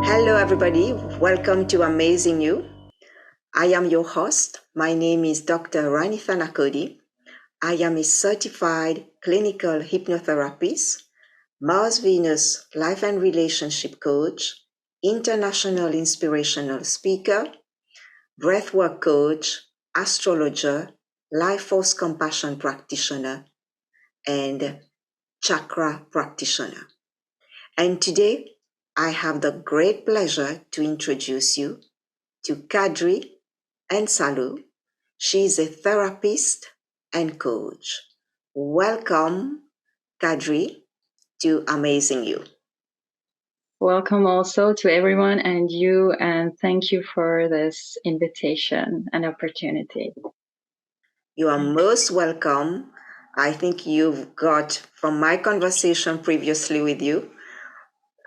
Hello, everybody. Welcome to Amazing You. I am your host. My name is Dr. Thanacoody. I am a certified clinical hypnotherapist, Mars Venus life and relationship coach, international inspirational speaker, breathwork coach, astrologer, life force compassion practitioner, and chakra practitioner. And today, I have the great pleasure to introduce you to Kadri Eensalu. She is a therapist and coach. Welcome, Kadri, to Amazing You. Welcome also to everyone and you, and thank you for this invitation and opportunity. You are most welcome. I think you've got, from my conversation previously with you,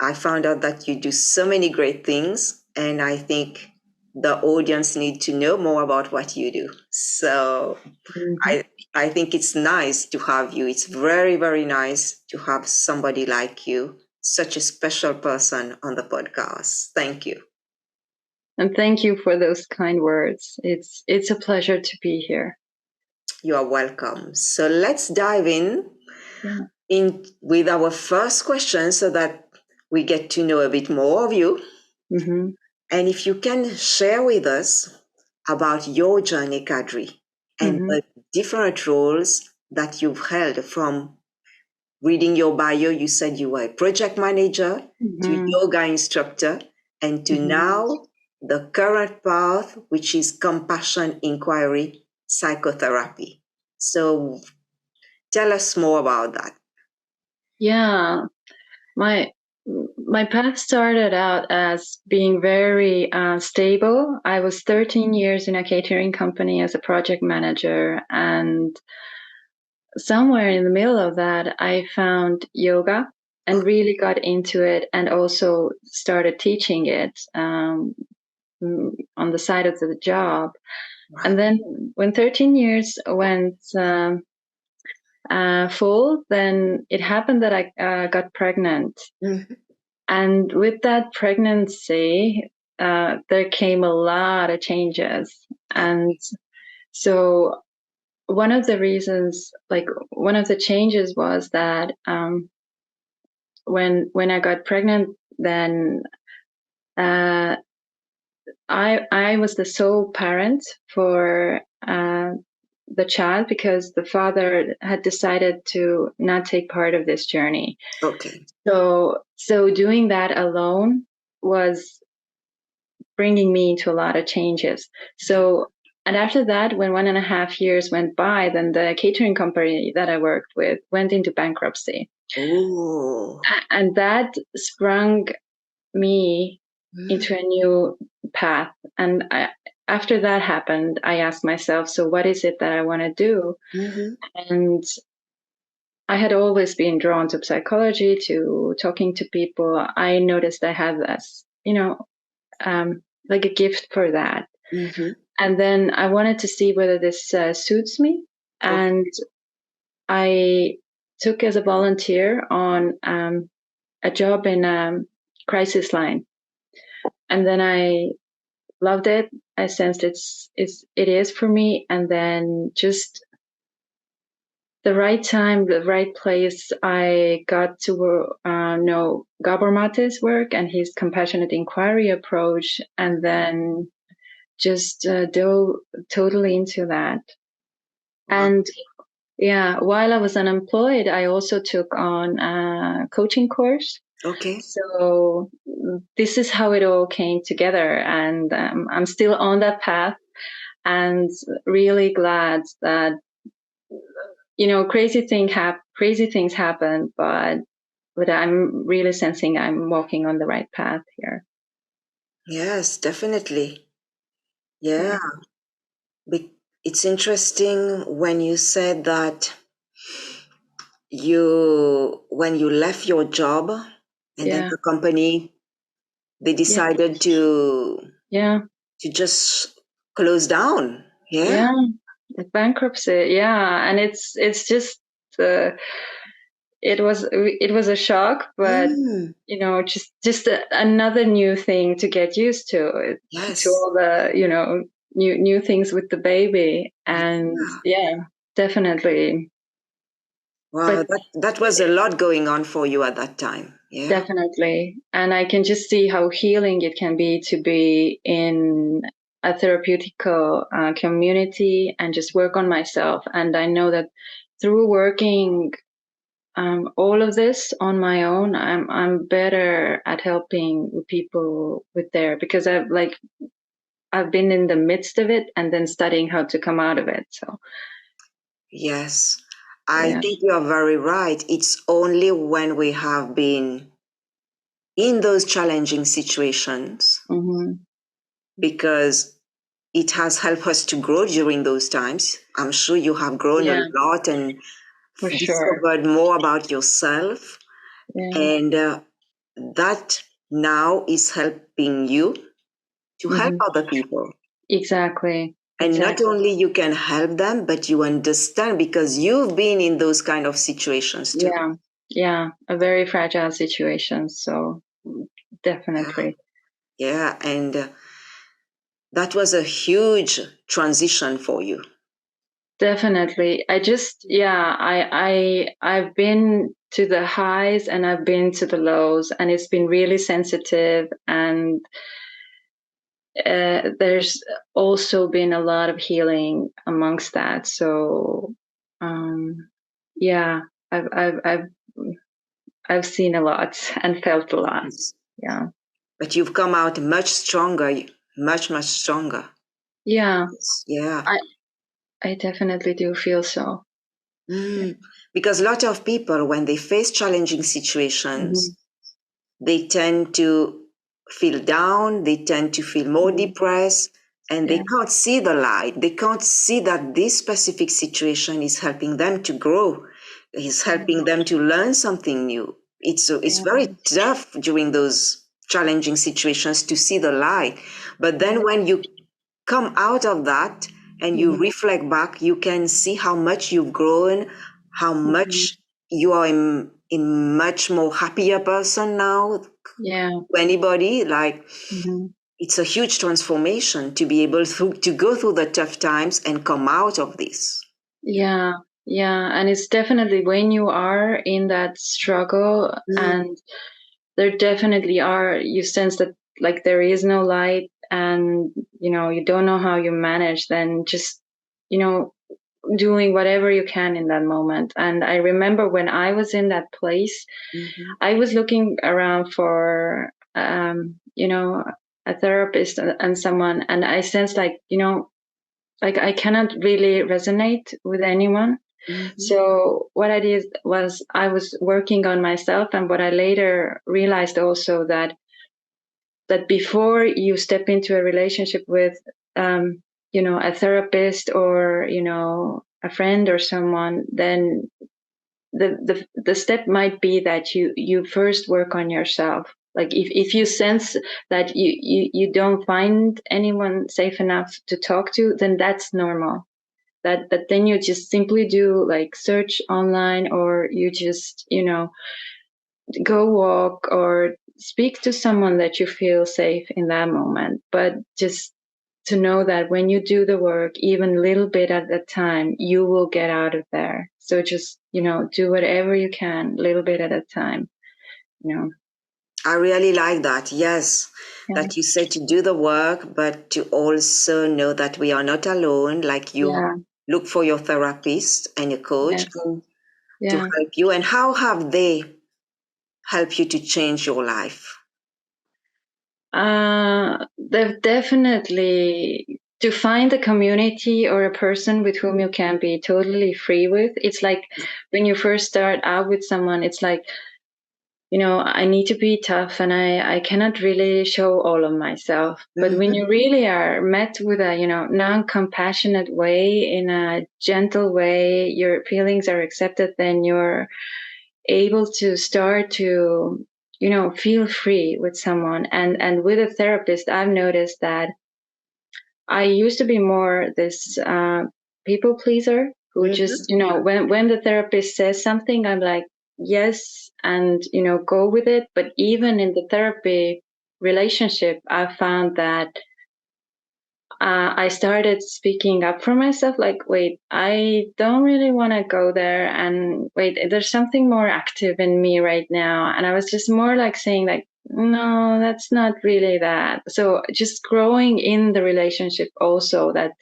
I found out that you do so many great things, and I think the audience need to know more about what you do. So I think it's nice to have you. It's very, very nice to have somebody like you, such a special person on the podcast. Thank you. And thank you for those kind words. It's a pleasure to be here. You are welcome. So let's dive in with our first question so that we get to know a bit more of you. Mm-hmm. And if you can share with us about your journey, Kadri, and the different roles that you've held. From reading your bio, you said you were a project manager, to yoga instructor, and to now the current path, which is compassion inquiry psychotherapy. So tell us more about that. Yeah, my path started out as being very stable. I was 13 years in a catering company as a project manager, and somewhere in the middle of that, I found yoga and really got into it, and also started teaching it on the side of the job. And then when 13 years went full, then it happened that I got pregnant. And with that pregnancy, there came a lot of changes. And so one of the reasons, one of the changes was that when I got pregnant, then I was the sole parent for the child, because the father had decided to not take part of this journey. Okay. So doing that alone was bringing me into a lot of changes. So, and after that, when 1.5 years went by, then the catering company that I worked with went into bankruptcy. Ooh. And that sprung me into a new path. And after that happened, I asked myself, so what is it that I want to do? And I had always been drawn to psychology, to talking to people. I noticed I had this, like a gift for that. And then I wanted to see whether this suits me. And I took as a volunteer on a job in a crisis line. And then I loved it. I sensed it is for me. And then just the right time, the right place, I got to know Gabor Mate's work and his compassionate inquiry approach, and then just dove totally into that. And yeah, while I was unemployed, I also took on a coaching course. Okay. So this is how it all came together, and I'm still on that path, and really glad that crazy things happen, but I'm really sensing I'm walking on the right path here. Yes, definitely. Yeah. It's interesting when you said that when you left your job and then the company, they decided to to just close down. Yeah. Yeah, like bankruptcy. Yeah, and it's just uh, it was a shock, but Mm, just another new thing to get used to yes. all the new things with the baby, and Yeah. yeah, definitely. Wow, But that was a lot going on for you at that time. Yeah. definitely. And I can just see how healing it can be to be in a therapeutical community and just work on myself. And I know that through working all of this on my own, I'm better at helping people with their, because I've been in the midst of it and then studying how to come out of it. So Yes. I yeah. think you are very right. It's only when we have been in those challenging situations, Hmm. because it has helped us to grow during those times. I'm sure you have grown a Yeah, lot and for sure. discovered more about yourself. Yeah. And that now is helping you to help Hmm. other people. Exactly. And not Exactly. only you can help them, but you understand because you've been in those kind of situations too. Yeah. Yeah. A very fragile situation. So Yeah. definitely. Yeah. And that was a huge transition for you. Definitely. I've been to the highs and I've been to the lows, and it's been really sensitive, and there's also been a lot of healing amongst that. So, yeah, I've, I've, I've, I've seen a lot and felt a lot. Yes. Yeah. But you've come out much stronger, much, much stronger. Yeah. Yes. Yeah. I, I definitely do feel so. Mm. Because a lot of people, when they face challenging situations, Hmm. they tend to feel down, they tend to feel more Hmm. depressed, and they Yeah. can't see the light. They can't see that this specific situation is helping them to grow, is helping them to learn something new. It's Yeah. very tough during those challenging situations to see the light. But then Yeah. when you come out of that and you Hmm. reflect back, you can see how much you've grown, how Hmm. much you are in much more happier person now. Yeah. Anybody, like, Hmm. it's a huge transformation to be able to go through the tough times and come out of this. Yeah, yeah, and it's definitely when you are in that struggle, Mm, and there definitely are, you sense that like there is no light, and you don't know how you manage, then just you know doing whatever you can in that moment. And I remember when I was in that place, mhm, I was looking around for a therapist and someone, and I sensed like I cannot really resonate with anyone. mhm, So what I did was I was working on myself, and what I later realized also that before you step into a relationship with a therapist or a friend or someone, then the step might be that you first work on yourself. Like if you sense that you don't find anyone safe enough to talk to, then that's normal. That then you just simply do like search online, or you just go walk or speak to someone that you feel safe in that moment. But just to know that when you do the work, even a little bit at a time, you will get out of there. So just do whatever you can, little bit at a time. you know I really like that. Yes, yeah. that you said to do the work, but to also know that we are not alone. Like you Yeah. look for your therapist and your coach Yes. to Yeah. help you. And how have they helped you to change your life? They've definitely, to find a community or a person with whom you can be totally free with. It's like when you first start out with someone, it's like, I need to be tough, and I cannot really show all of myself. But when Hmm. you really are met with a, non-compassionate way, in a gentle way, your feelings are accepted, then you're able to start to feel free with someone. And with a therapist, I've noticed that I used to be more this people pleaser who just, when the therapist says something, I'm like, yes, and, go with it. But even in the therapy relationship, I found that I started speaking up for myself, like, wait, I don't really want to go there. And wait, there's something more active in me right now. And I was just more like saying, like, no, that's not really that. So just growing in the relationship also, that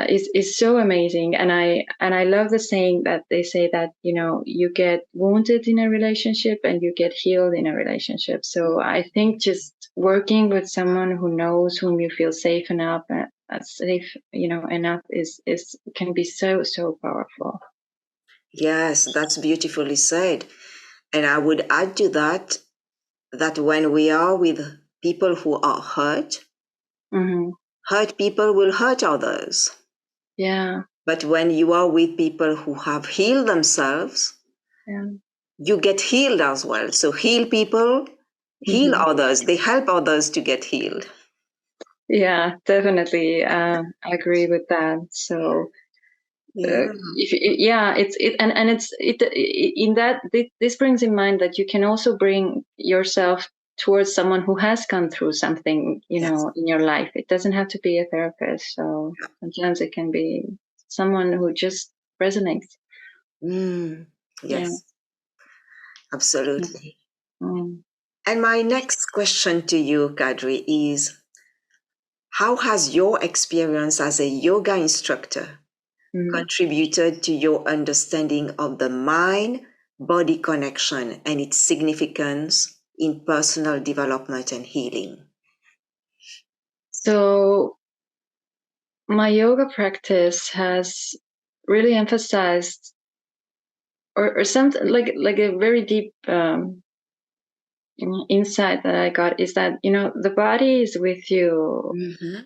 is so amazing. And I love the saying that they say that, you get wounded in a relationship and you get healed in a relationship. So I think just working with someone who knows, whom you feel safe enough, enough is can be so powerful. Yes, that's beautifully said. And I would add to that when we are with people who are hurt, Mm-hmm. hurt people will hurt others. Yeah. But when you are with people who have healed themselves, you get healed as well. So heal people, heal others. They help others to get healed. Yeah, definitely. I agree with that. So Yeah. In that, this brings in mind that you can also bring yourself towards someone who has gone through something, Yes. in your life. It doesn't have to be a therapist. So sometimes it can be someone who just resonates. Yes. Yeah. Absolutely. Mm. And my next question to you, Kadri, is how has your experience as a yoga instructor contributed to your understanding of the mind-body connection and its significance in personal development and healing? So my yoga practice has really emphasized or something like a very deep insight that I got is that, the body is with you.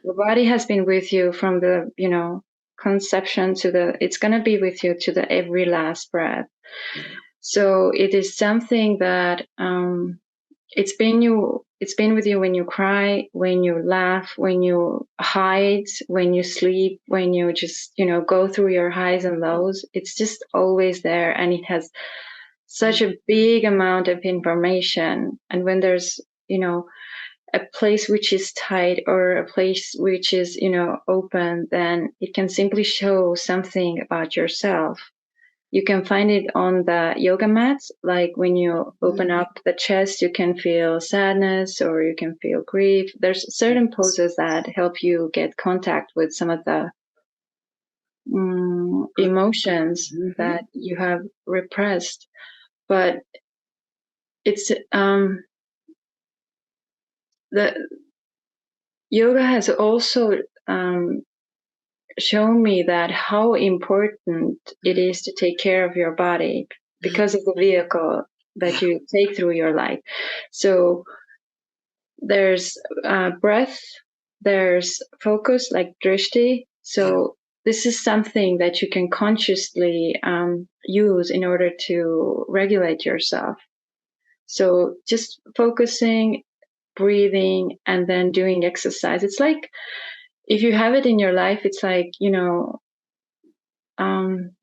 The body has been with you from the, conception to it's going to be with you to the every last breath. So it is something that it's been with you when you cry, when you laugh, when you hide, when you sleep, when you just, go through your highs and lows. It's just always there, and it has such a big amount of information. And when there's, a place which is tight or a place which is, open, then it can simply show something about yourself. You can find it on the yoga mats, like when you open up the chest, you can feel sadness or you can feel grief. There's certain poses that help you get contact with some of the emotions that you have repressed. But it's the yoga has also shown me that how important it is to take care of your body because of the vehicle that you take through your life. So there's breath, there's focus, like drishti. So this is something that you can consciously use in order to regulate yourself. So just focusing, breathing, and then doing exercise. It's like if you have it in your life, it's like,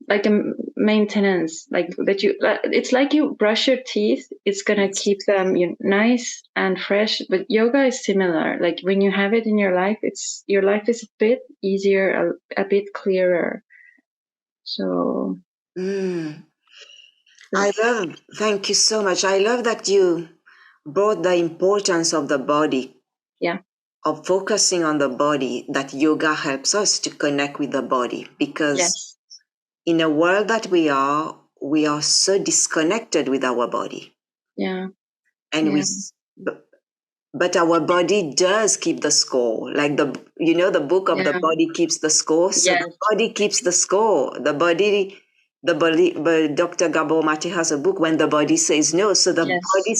like a maintenance, like that it's like you brush your teeth, it's gonna keep them nice and fresh. But yoga is similar. Like when you have it in your life, your life is a bit easier, a bit clearer. So Thank you so much. I love that you brought the importance of the body. Yeah. Of focusing on the body, that yoga helps us to connect with the body, because in a world that we are so disconnected with our body. Yeah. And but our body does keep the score. Like the book of the body keeps the score. So the body keeps the score. The body, but Dr. Gabor Mate has a book, When the Body Says No. So the body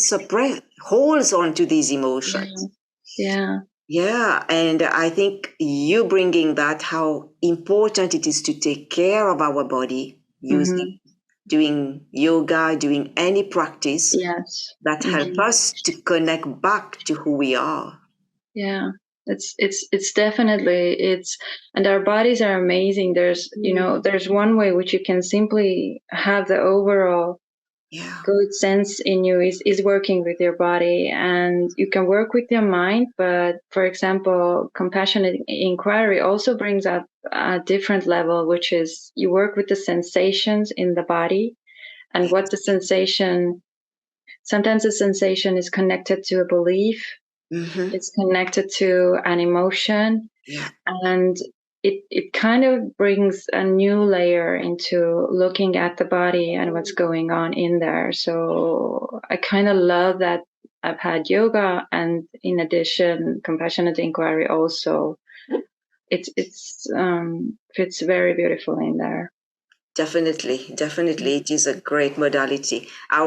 holds on to these emotions. Yeah, and I think you bringing that, how important it is to take care of our body, doing yoga, doing any practice that help us to connect back to who we are. Yeah. It's definitely and our bodies are amazing. There's there's one way which you can simply have the overall good sense in you is working with your body, and you can work with your mind. But for example, compassionate inquiry also brings up a different level, which is you work with the sensations in the body and what the sensation. Sometimes the sensation is connected to a belief. It's connected to an emotion, and it kind of brings a new layer into looking at the body and what's going on in there. So I kind of love that I've had yoga, and in addition, compassionate inquiry also. It's fits very beautifully in there. Definitely. It is a great modality. I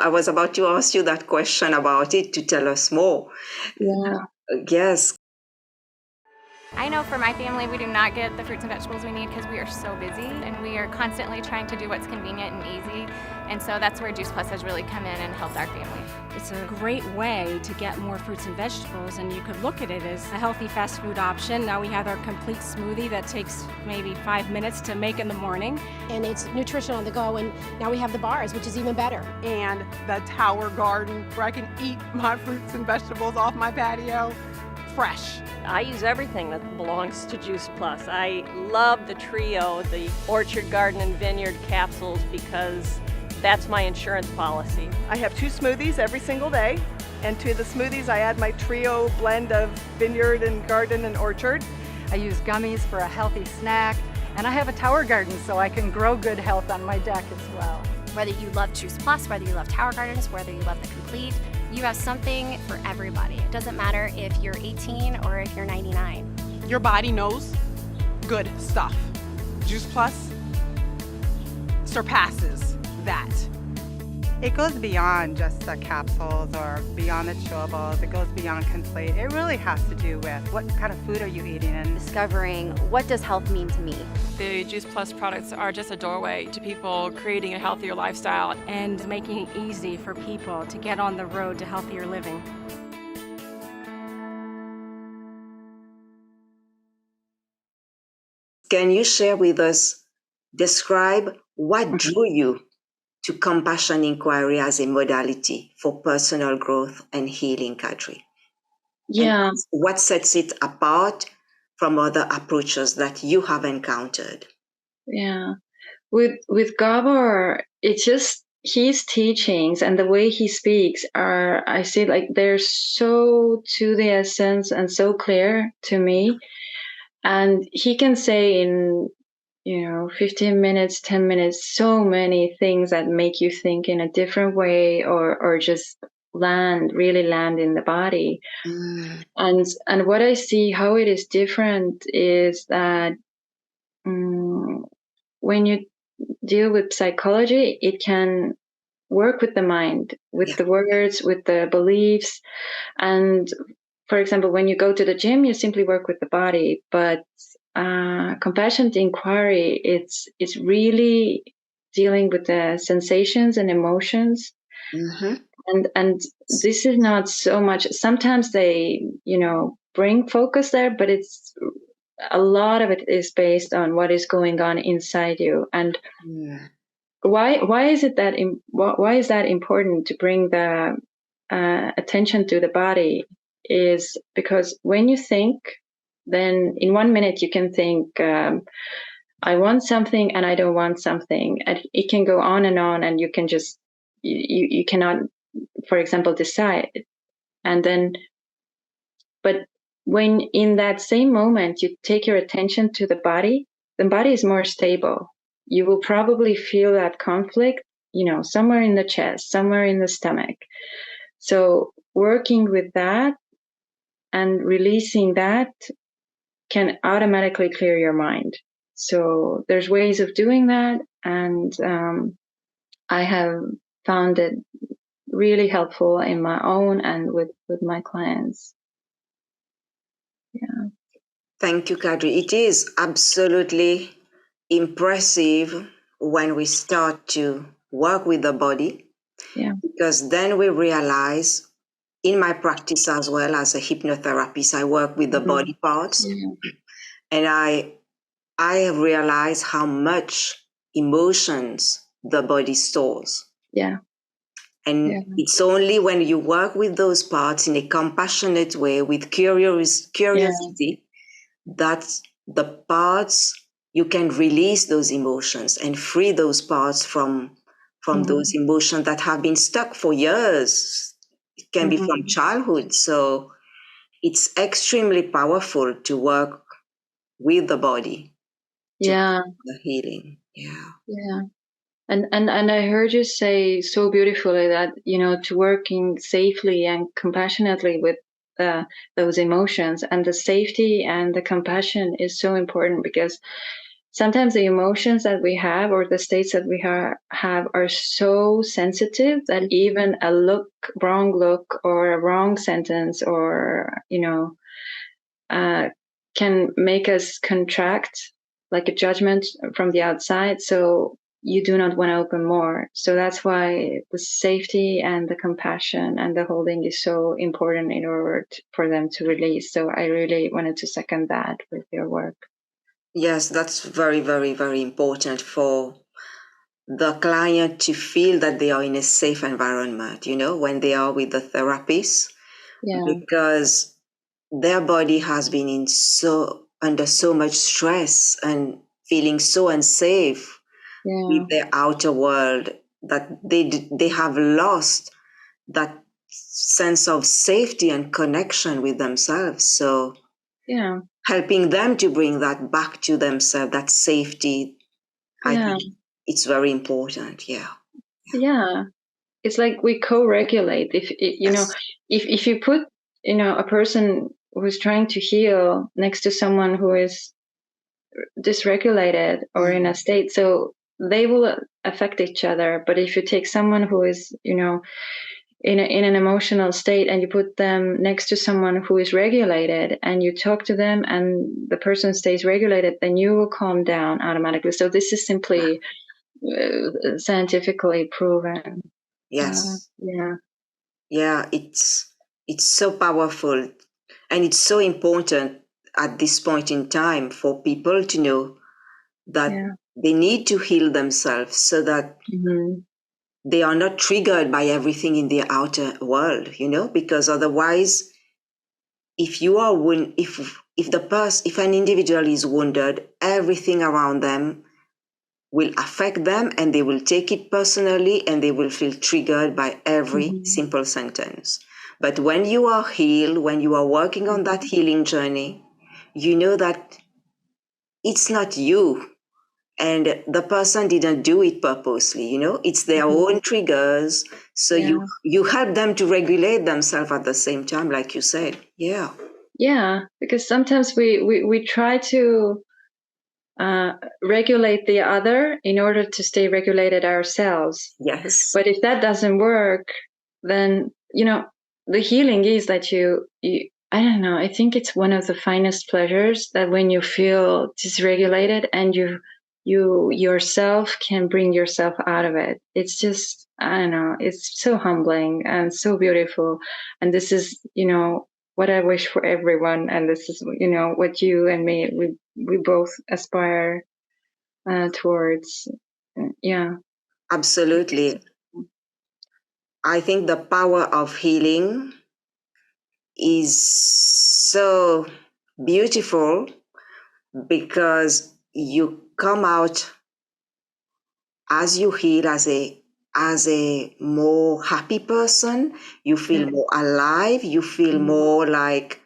was about to ask you that question about it, to tell us more. Yeah. Yes. I know for my family, we do not get the fruits and vegetables we need because we are so busy and we are constantly trying to do what's convenient and easy. And so that's where Juice Plus has really come in and helped our family. It's a great way to get more fruits and vegetables, and you could look at it as a healthy fast food option. Now we have our complete smoothie that takes maybe 5 minutes to make in the morning. And it's nutrition on the go, and now we have the bars, which is even better. And the tower garden where I can eat my fruits and vegetables off my patio fresh. I use everything that belongs to Juice Plus. I love the trio, the orchard, garden, and vineyard capsules, because that's my insurance policy. I have 2 smoothies every single day, and to the smoothies I add my trio blend of vineyard and garden and orchard. I use gummies for a healthy snack, and I have a tower garden so I can grow good health on my deck as well. Whether you love Juice Plus, whether you love tower gardens, whether you love the complete, you have something for everybody. It doesn't matter if you're 18 or if you're 99. Your body knows good stuff. Juice Plus surpasses that. It goes beyond just the capsules or beyond the chewables. It goes beyond complete. It really has to do with what kind of food are you eating and discovering what does health mean to me. The Juice Plus products are just a doorway to people creating a healthier lifestyle and making it easy for people to get on the road to healthier living. Can you share with us, describe what drew you to compassion inquiry as a modality for personal growth and healing, Kadri? Yeah. And what sets it apart from other approaches that you have encountered? Yeah. With Gabor, it's just his teachings and the way he speaks are, I see, like they're so to the essence and so clear to me. And he can say in 15 minutes, 10 minutes, so many things that make you think in a different way or just really land in the body. And what I see, how it is different is that when you deal with psychology, it can work with the mind, with the words, with the beliefs. And for example, when you go to the gym, you simply work with the body, but compassionate inquiry, it's really dealing with the sensations and emotions. And this is not so much, sometimes they bring focus there, but it's a lot of it is based on what is going on inside you. And why is that important to bring the attention to the body, is because when you think, then in 1 minute you can think, I want something and I don't want something. And it can go on, and you can just, you cannot, for example, decide. And then, but when in that same moment you take your attention to the body is more stable. You will probably feel that conflict, somewhere in the chest, somewhere in the stomach. So working with that and releasing that can automatically clear your mind. So there's ways of doing that, and I have found it really helpful in my own and with my clients. Yeah. Thank you, Kadri. It is absolutely impressive when we start to work with the body, because then we realize in my practice as well as a hypnotherapist, I work with the body parts, and I have realized how much emotions the body stores. Yeah. And it's only when you work with those parts in a compassionate way, with curiosity, that the parts, you can release those emotions and free those parts from those emotions that have been stuck for years. It can be from childhood. So it's extremely powerful to work with the body. The healing. Yeah. And I heard you say so beautifully that, you know, to working safely and compassionately with those emotions, and the safety and the compassion is so important, because sometimes the emotions that we have, or the states that we have are so sensitive that even a wrong look or a wrong sentence, or, you know, can make us contract, like a judgment from the outside. So you do not want to open more. So that's why the safety and the compassion and the holding is so important in order for them to release. So I really wanted to second that with your work. Yes, that's very, very, very important for the client to feel that they are in a safe environment, you know, when they are with the therapist, because their body has been under so much stress and feeling so unsafe with their outer world, that they have lost that sense of safety and connection with themselves. So helping them to bring that back to themselves, that safety, I think it's very important. It's like we co-regulate. If you know, if you put, you know, a person who's trying to heal next to someone who is dysregulated or in a state, so they will affect each other. But if you take someone who is, you know, in an emotional state, and you put them next to someone who is regulated, and you talk to them and the person stays regulated, then you will calm down automatically. So this is simply scientifically proven. Yes. It's so powerful, and it's so important at this point in time for people to know that they need to heal themselves, so that they are not triggered by everything in the outer world, you know, because otherwise, if you are if an individual is wounded, everything around them will affect them, and they will take it personally, and they will feel triggered by every simple sentence. But when you are healed, when you are working on that healing journey, you know that it's not you, and the person didn't do it purposely, you know, it's their own triggers. So you help them to regulate themselves at the same time, like you said. Because sometimes we try to regulate the other in order to stay regulated ourselves. But if that doesn't work, then, you know, the healing is that you I don't know, I think it's one of the finest pleasures, that when you feel dysregulated and you yourself can bring yourself out of it. It's just, I don't know, it's so humbling and so beautiful. And this is, you know, what I wish for everyone. And this is, you know, what you and me, we both aspire towards. Absolutely. I think the power of healing is so beautiful, because you come out, as you heal, as a more happy person. You feel more alive. You feel more like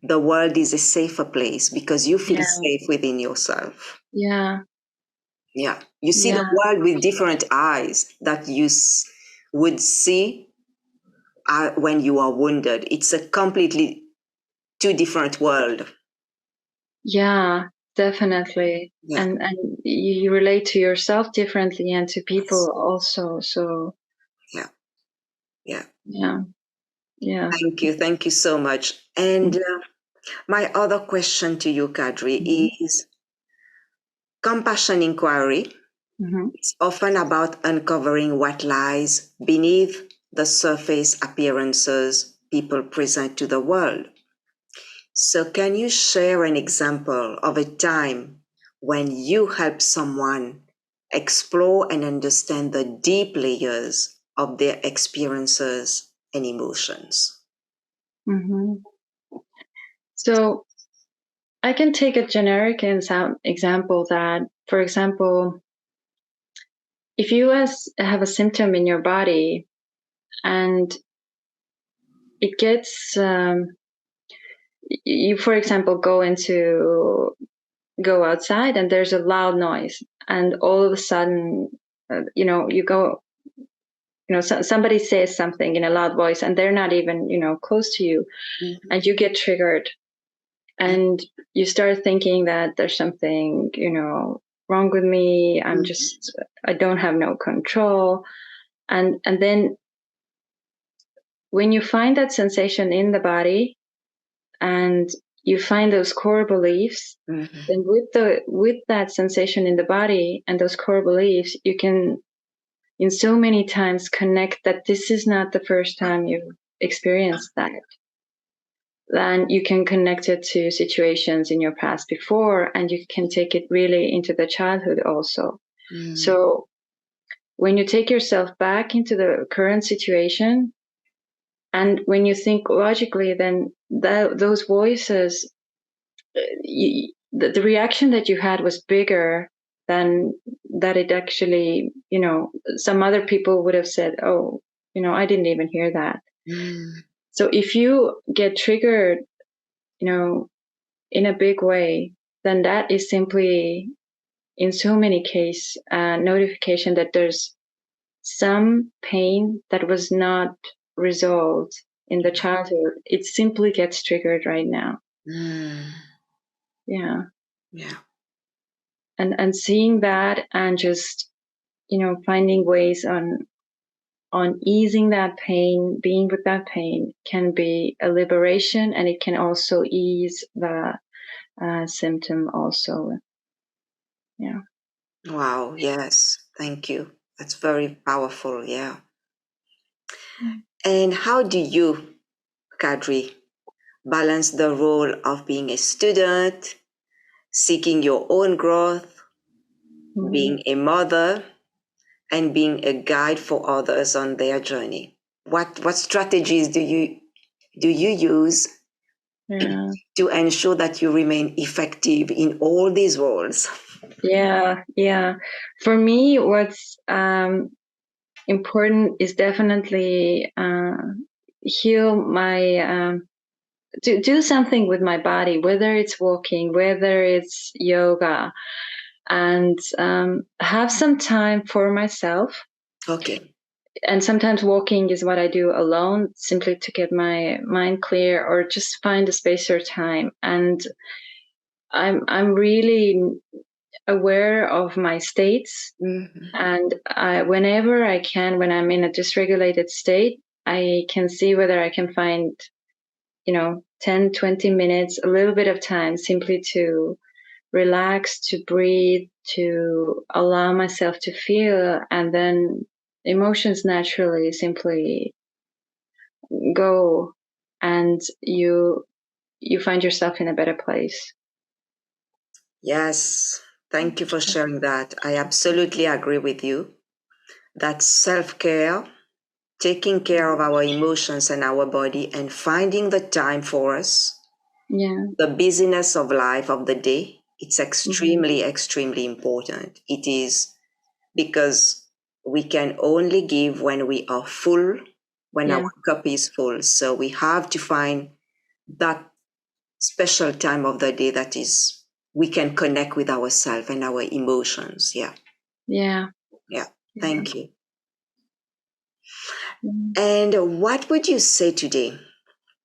the world is a safer place, because you feel safe within yourself. You see the world with different eyes that you would see when you are wounded. It's a completely two different world. Definitely. And you relate to yourself differently, and to people also. So Thank you so much. And my other question to you, Kadri, is compassion inquiry. It's often about uncovering what lies beneath the surface appearances people present to the world. So can you share an example of a time when you helped someone explore and understand the deep layers of their experiences and emotions? Mm-hmm. So I can take a generic example that, for example, if you have a symptom in your body and it gets, you, for example, go outside and there's a loud noise, and all of a sudden, somebody says something in a loud voice and they're not even, close to you, and you get triggered and you start thinking that there's something, wrong with me. I don't have no control. And then when you find that sensation in the body and you find those core beliefs, then with that sensation in the body and those core beliefs, you can in so many times connect that this is not the first time you've experienced that. Then you can connect it to situations in your past before, and you can take it really into the childhood also. So when you take yourself back into the current situation, and when you think logically, then those voices, the reaction that you had was bigger than that it actually, some other people would have said, oh, I didn't even hear that. So if you get triggered, in a big way, then that is simply, in so many cases, notification that there's some pain that was not resolved in the childhood. It simply gets triggered right now. Yeah. And seeing that and just, finding ways on easing that pain, being with that pain, can be a liberation, and it can also ease the symptom also. Yeah. Wow, yes. Thank you. That's very powerful, yeah. And how do you, Kadri, balance the role of being a student, seeking your own growth, being a mother, and being a guide for others on their journey? What strategies do you use to ensure that you remain effective in all these roles? Yeah. For me, what's important is definitely heal my, to do something with my body, whether it's walking, whether it's yoga, and have some time for myself. Okay. And sometimes walking is what I do alone, simply to get my mind clear, or just find a space or time. And I'm really aware of my states, and whenever I can, when I'm in a dysregulated state, I can see whether I can find 10, 20 minutes, a little bit of time, simply to relax, to breathe, to allow myself to feel, and then emotions naturally simply go, and you find yourself in a better place. Yes, thank you for sharing that. I absolutely agree with you that self-care, taking care of our emotions and our body, and finding the time for us, the busyness of life of the day, it's extremely, extremely important. It is, because we can only give when we are full, when our cup is full. So we have to find that special time of the day that is, we can connect with ourselves and our emotions. Yeah. Thank you. And what would you say today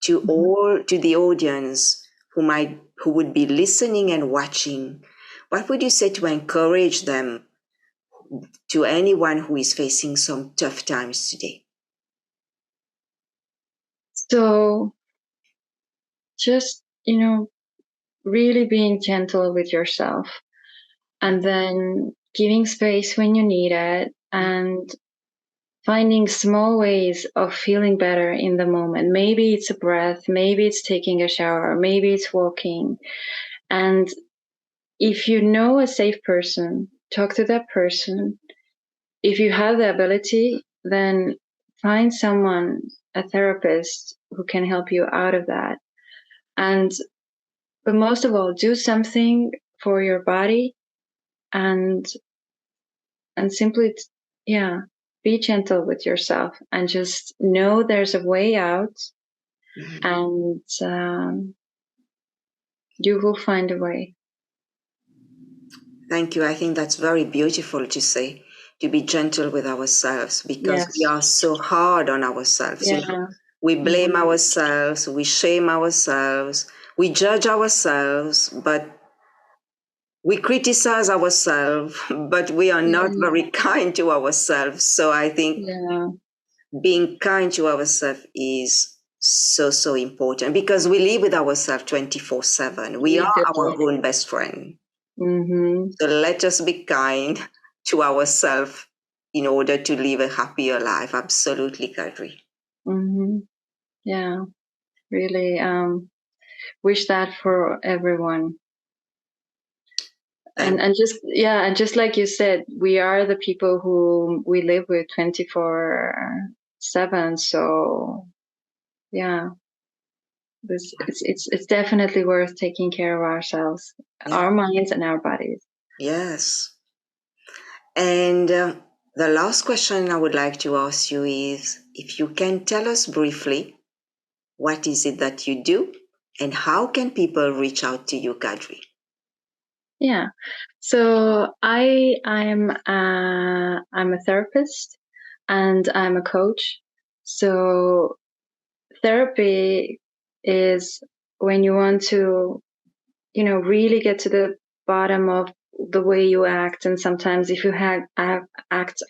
to the audience who would be listening and watching? What would you say to encourage them, to anyone who is facing some tough times today? So just, really being gentle with yourself, and then giving space when you need it, and finding small ways of feeling better in the moment. Maybe it's a breath, maybe it's taking a shower, maybe it's walking. And if you know a safe person, talk to that person. If you have the ability, then find someone, a therapist, who can help you out of that. But most of all, do something for your body, and simply, be gentle with yourself, and just know there's a way out, and you will find a way. Thank you. I think that's very beautiful to say, to be gentle with ourselves, because we are so hard on ourselves. Yeah. You know? We blame ourselves, we shame ourselves, we judge ourselves, but we criticize ourselves, but we are not very kind to ourselves. So I think being kind to ourselves is so important, because we live with ourselves 24/7. We are our own best friend. So let us be kind to ourselves in order to live a happier life. Absolutely, Kadri. Yeah, really wish that for everyone. And just like you said, we are the people who we live with 24/7. So yeah, it's definitely worth taking care of ourselves, our minds and our bodies. Yes. And the last question I would like to ask you is, if you can tell us briefly, what is it that you do and how can people reach out to you, Kadri? Yeah. So I'm a therapist and I'm a coach. So therapy is when you want to, really get to the bottom of the way you act. And sometimes if you act,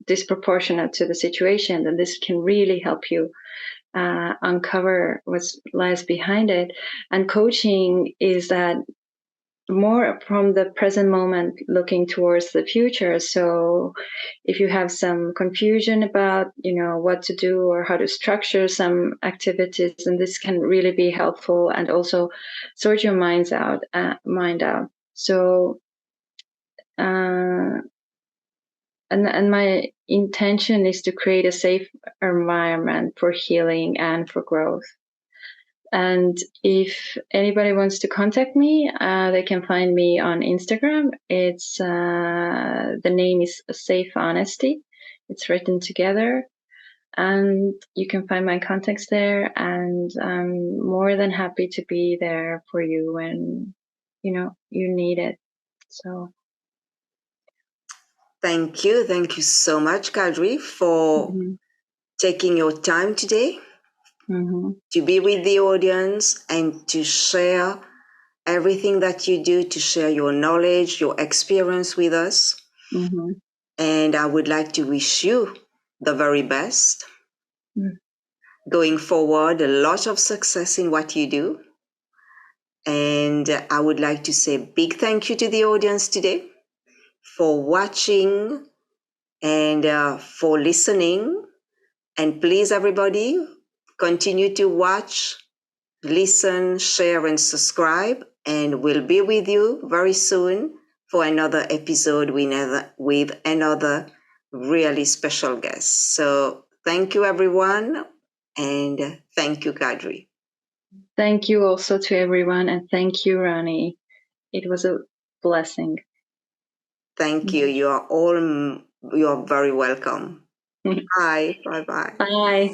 disproportionate to the situation, then this can really help you uncover what lies behind it. And coaching is that more from the present moment looking towards the future. So if you have some confusion about what to do or how to structure some activities, and this can really be helpful, and also sort your mind out. So and my intention is to create a safe environment for healing and for growth. And if anybody wants to contact me, they can find me on Instagram. It's the name is Safe Honesty. It's written together, and you can find my contacts there. And I'm more than happy to be there for you when you need it. So thank you so much, Kadri, for taking your time today to be with the audience and to share everything that you do, to share your knowledge, your experience with us. And I would like to wish you the very best. Going forward, a lot of success in what you do. And I would like to say a big thank you to the audience today for watching and for listening. And please, everybody, continue to watch, listen, share, and subscribe. And we'll be with you very soon for another episode with another really special guest. So thank you, everyone. And thank you, Kadri. Thank you also to everyone. And thank you, Ronnie. It was a blessing. Thank you. You are very welcome. Bye. Bye-bye. Bye.